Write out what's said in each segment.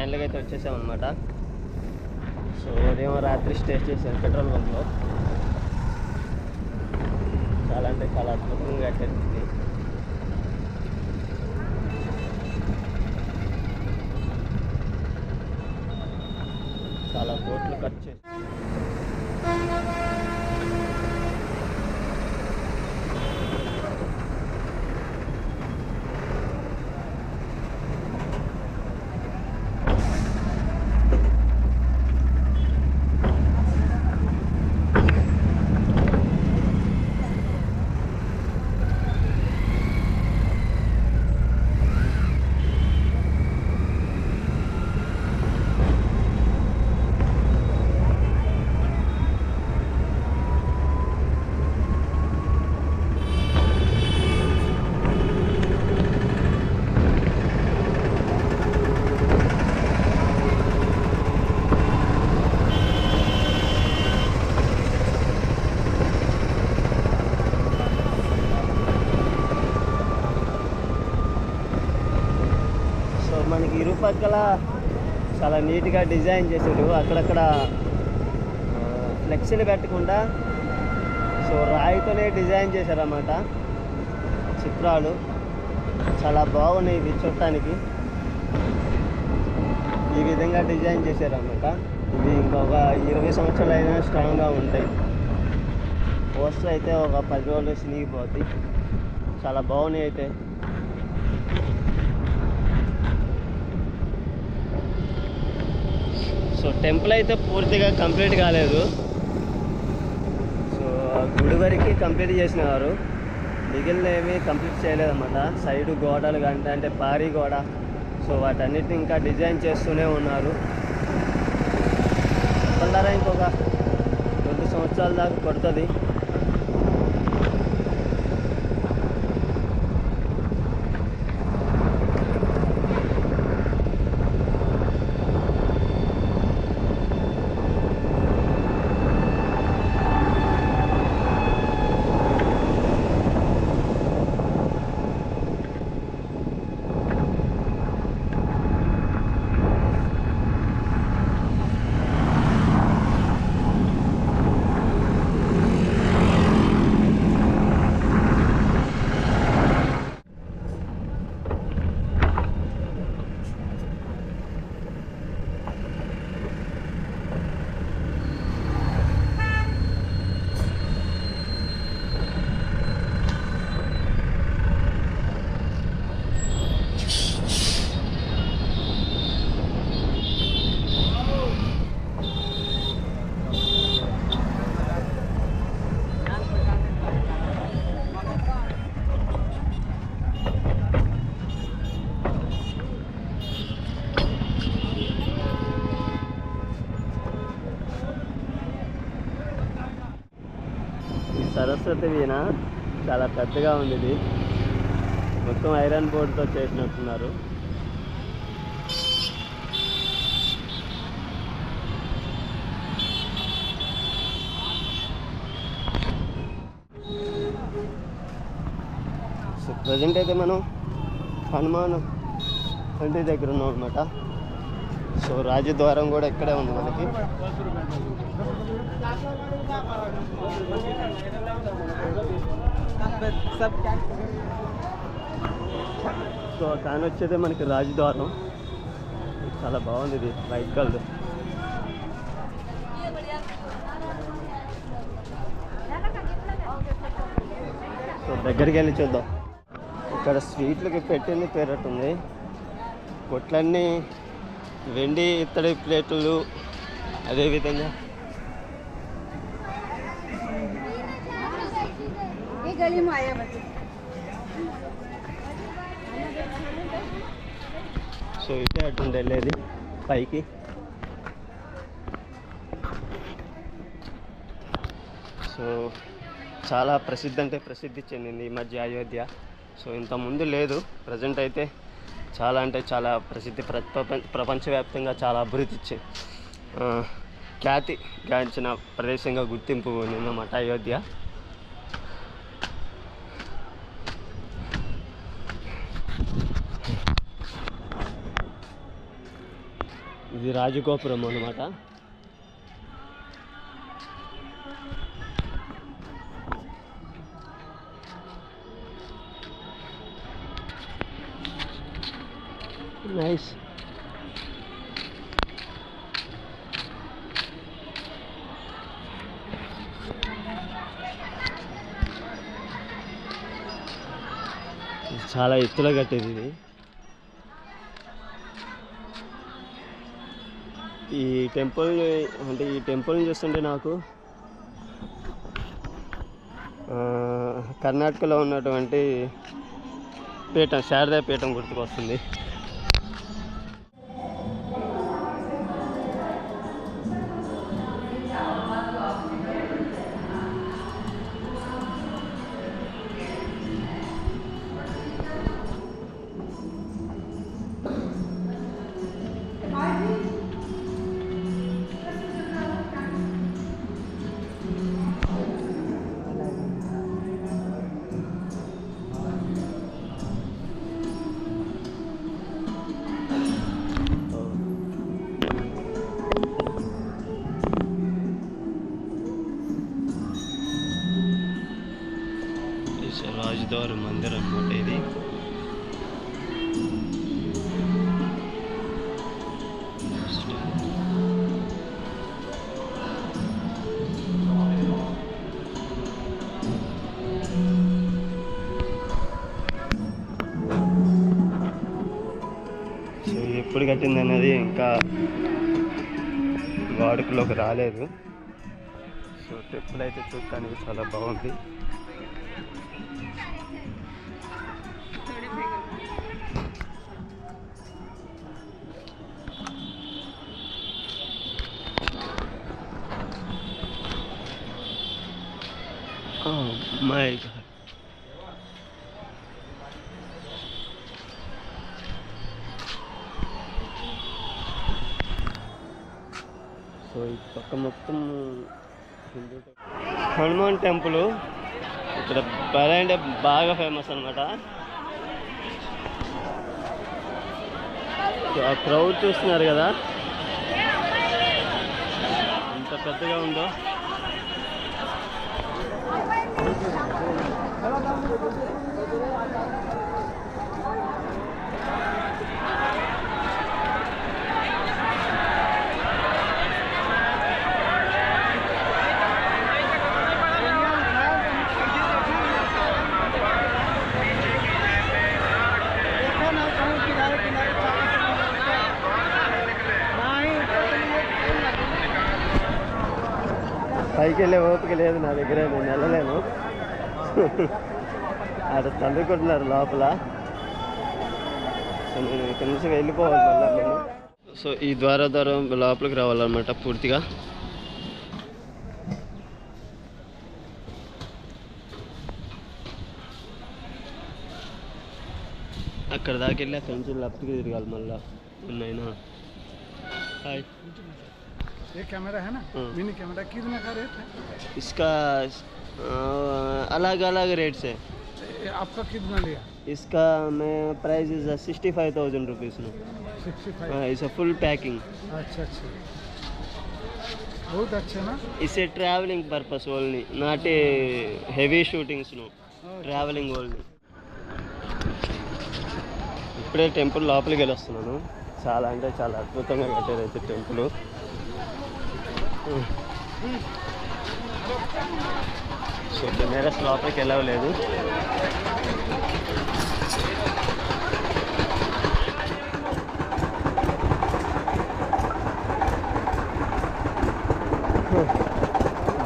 ఫైనల్గా అయితే వచ్చేసాం అనమాట. సో ఉదయం రాత్రి స్టే చేసాం పెట్రోల్ బంక్లో. చాలా అంటే చాలా అద్భుతంగా కట్టింది. చాలా కోట్లు ఖర్చు చేసి మనకి ఇరుపక్కల చాలా నీట్గా డిజైన్ చేసాడు. అక్కడక్కడ ఫ్లెక్సీలు పెట్టకుండా సో రాయితోనే డిజైన్ చేశారన్నమాట. చిత్రాలు చాలా బాగున్నాయి ఇవి చూడటానికి. ఈ విధంగా డిజైన్ చేశారన్నమాట. ఇవి ఇంకొక 20 సంవత్సరాలు అయినా స్ట్రాంగ్గా ఉంటాయి. పోస్టర్ అయితే ఒక 10 రోజులు చినిగిపోతాయి. చాలా బాగున్నాయి అయితే. సో టెంపుల్ అయితే పూర్తిగా కంప్లీట్ కాలేదు. సో గుడి వరకు కంప్లీట్ చేసినారు, మిగిలినవి కంప్లీట్ చేయలేదన్నమాట. సైడు గోడలు అంటే పారీ గోడ, సో వాటన్నిటిని ఇంకా డిజైన్ చేస్తూనే ఉన్నారు. చెప్పారా ఇంకొక 2 సంవత్సరాల దాకా పడుతుంది. సరస్వతి వీణ చాలా పెద్దగా ఉంది. ఇది మొత్తం ఐరన్ బోర్డుతో చేసినట్టున్నారు. సో ప్రజెంట్ అయితే మనం హనుమాన్ ఇంటి దగ్గర ఉన్నాం అనమాట. సో రాజద్వారం కూడా ఇక్కడే ఉంది మనకి. సో కాని వచ్చేదే మనకి రాజద్వారం. చాలా బాగుంది ఇది, వైట్ కలర్. సో దగ్గరికి వెళ్ళి చూద్దాం. ఇక్కడ స్వీట్లకి పెట్టింది పేరట్టుంది. కొట్లన్నీ వెండి ఇత్తడి ప్లేట్లు, అదేవిధంగా సో ఇదే అటు వెళ్ళేది పైకి. సో చాలా ప్రసిద్ధి చెందింది ఈ మధ్య అయోధ్య. సో ఇంతకుముందు లేదు, ప్రజెంట్ అయితే చాలా అంటే చాలా ప్రపంచవ్యాప్తంగా చాలా అభివృద్ధి ఖ్యాతి గాంచిన ప్రదేశంగా గుర్తింపు పొందిందన్నమాట అయోధ్య. ఇది రాజగోపురం అన్నమాట. నైస్. చాలా ఎత్తులో కట్టేది ఇది. ఈ టెంపుల్ని చూస్తుంటే నాకు కర్ణాటకలో ఉన్నటువంటి పీఠం, శారదా పీఠం గుర్తుకొస్తుంది. రాజుద్వార మందిర్ అన్నమాట ఇది. సో ఎప్పుడు కట్టింది అనేది ఇంకా వాడుకలోకి రాలేదు. సో టెంపుల్ అయితే చూడటానికి చాలా బాగుంది. Oh my God. సో ఈ పక్క మొత్తం హనుమాన్ టెంపుల్ ఇక్కడ అంటే బాగా ఫేమస్ అనమాట. ఆ క్రౌడ్ చూస్తున్నారు కదా ఎంత పెద్దగా ఉందో. పైకి వెళ్ళే ఓపిక లేదు నా దగ్గర, నేను వెళ్ళలేను. అక్కడ తల్లుకుంటున్నారు లోపల. సో నేను ఇక్కడి నుంచి వెళ్ళిపోవాలి మళ్ళీ నేను. సో ఈ ద్వారం లోపలికి రావాలన్నమాట పూర్తిగా. అక్కడ దాకా వెళ్ళి అక్కడి నుంచి లెఫ్ట్కి తిరగాలి మళ్ళీ. ఉన్నాయినా హాయ్. ये कैमरा है ना, मिनी कैमरा कितना का रेट है इसका? अलग अलग रेट से. आपका कितना लिया? इसका मैं प्राइस इज 65,000 रुपीज़ में. 65. It's a full packing. अच्छा, बहुत अच्छा ना. इसे travelling purpose only, not a heavy shootings no, travelling only. ఇప్పుడే టెంపుల్ లోపలికి వెళ్ళి వస్తున్నాను. చాలా అంటే చాలా అద్భుతంగా కట్టారు అయితే టెంపుల్. సో కెమెరాస్ లోపలికి వెళ్ళలేదు.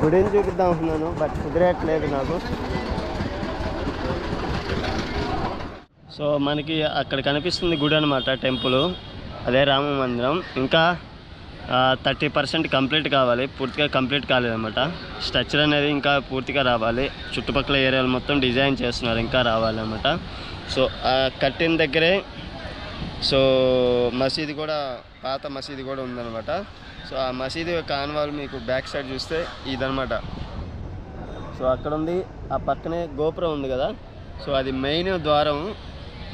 గుడిని చూపిద్దాం అనుకున్నాను, బట్ కుదిరేట్లేదు నాకు. సో మనకి అక్కడ కనిపిస్తుంది గుడి అనమాట, టెంపుల్. అదే రామ మందిరం. ఇంకా 30% కంప్లీట్ కావాలి, పూర్తిగా కంప్లీట్ కాలేదన్నమాట. స్ట్రక్చర్ అనేది ఇంకా పూర్తిగా రావాలి. చుట్టుపక్కల ఏరియాలు మొత్తం డిజైన్ చేస్తున్నారు, ఇంకా రావాలన్నమాట. సో కట్టిన దగ్గరే సో మసీదు కూడా, పాత మసీదు కూడా ఉందన్నమాట. సో ఆ మసీదు యొక్క ఆనవాళ్ళు మీకు బ్యాక్ సైడ్ చూస్తే ఇదనమాట. సో అక్కడ ఉంది, ఆ పక్కనే గోపురం ఉంది కదా. సో అది మెయిన్ ద్వారం,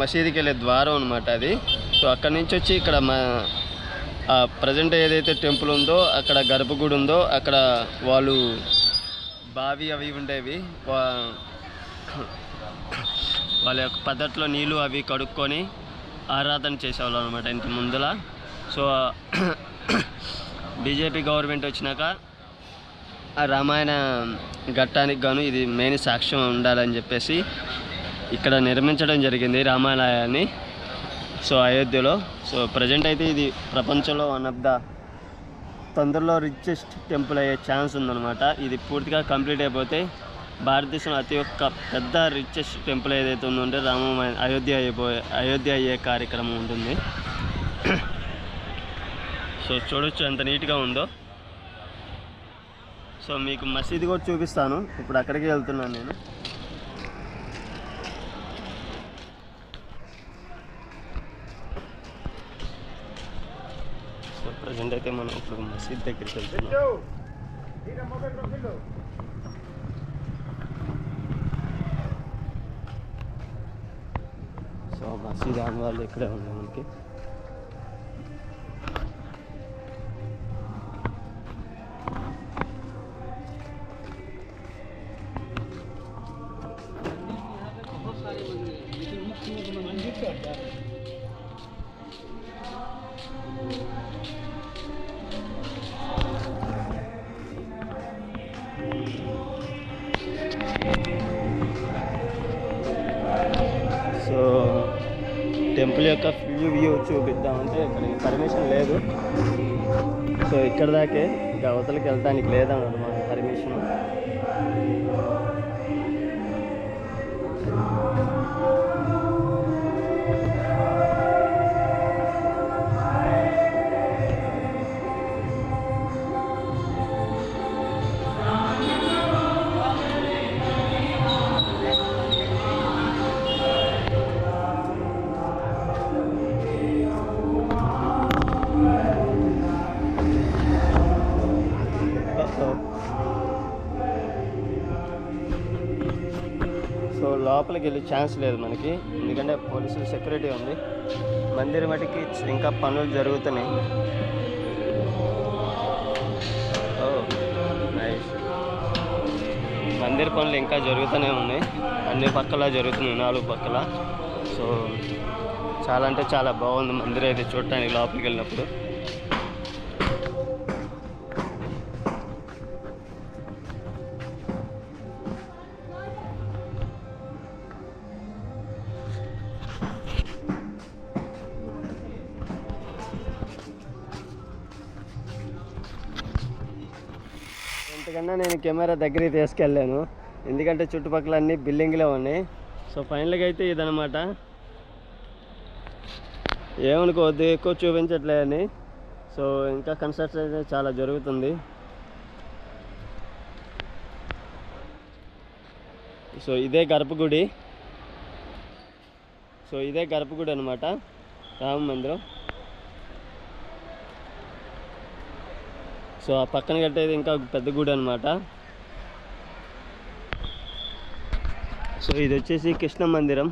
మసీదుకి వెళ్ళే ద్వారం అనమాట అది. సో అక్కడి నుంచి వచ్చి ఇక్కడ ప్రజెంట్ ఏదైతే టెంపుల్ ఉందో అక్కడ గర్భగుడి ఉందో అక్కడ వాళ్ళు బావి అవి ఉండేవి. వాళ్ళ యొక్క పద్ధతిలో నీళ్ళు అవి కడుక్కొని ఆరాధన చేసేవాళ్ళు అనమాట ఇంత ముందులా. సో బీజేపీ గవర్నమెంట్ వచ్చినాక ఆ రామాయణ ఘట్టానికి గాను ఇది మెయిన్ సాక్ష్యం ఉండాలని చెప్పేసి ఇక్కడ నిర్మించడం జరిగింది రామాలయాన్ని. సో అయోధ్యలో. సో ప్రజెంట్ అయితే ఇది ప్రపంచంలో వన్ ఆఫ్ ద తొందరలో రిచెస్ట్ టెంపుల్ అయ్యే ఛాన్స్ ఉందన్నమాట. ఇది పూర్తిగా కంప్లీట్ అయిపోతే భారతదేశంలో అతి ఒక్క పెద్ద రిచెస్ట్ టెంపుల్ ఏదైతే ఉందో అయోధ్య అయ్యే కార్యక్రమం ఉంటుంది. సో చూడొచ్చు ఎంత నీట్గా ఉందో. సో మీకు మసీదు కూడా చూపిస్తాను. ఇప్పుడు అక్కడికి వెళ్తున్నాను నేను. సో ప్రజెంట్ అయితే మనం ఇప్పుడు మసీద్ దగ్గరికి వెళ్తున్నాం. సో మసీద్ ఆన్ వాళ్ళు ఇక్కడే ఉన్నాయి మనకి. సో టెంపుల్ యొక్క వ్యూ చూపిద్దామంటే ఇక్కడికి పర్మిషన్ లేదు. సో ఇక్కడ దాకే ఇంకా అవతలకి వెళ్ళడానికి లేదన్నమాట పర్మిషన్. సో లోపలికి వెళ్ళే ఛాన్స్ లేదు మనకి, ఎందుకంటే పోలీసులు సెక్యూరిటీ ఉంది. మందిరం మటుకి ఇంకా పనులు జరుగుతున్నాయి. నైస్. మందిర పనులు ఇంకా జరుగుతూనే ఉన్నాయి, అన్ని పక్కల జరుగుతున్నాయి, 4 పక్కల. సో చాలా అంటే చాలా బాగుంది మందిరం అయితే చూడటానికి లోపలికి వెళ్ళినప్పుడు. ఎంతకన్నా నేను కెమెరా దగ్గరికి తీసుకెళ్ళాను, ఎందుకంటే చుట్టుపక్కల అన్ని బిల్డింగ్లే ఉన్నాయి. సో ఫైనల్గా అయితే ఇదనమాట. ఏమనుకోవద్దు ఎక్కువ చూపించట్లేదని. సో ఇంకా కన్స్ట్రక్షన్ అయితే చాలా జరుగుతుంది. సో ఇదే గర్భగుడి. అనమాట రామ మందిరం. సో ఆ పక్కన కట్టేది ఇంకా పెద్ద గుడి అనమాట. సో ఇది వచ్చేసి కృష్ణ మందిరం.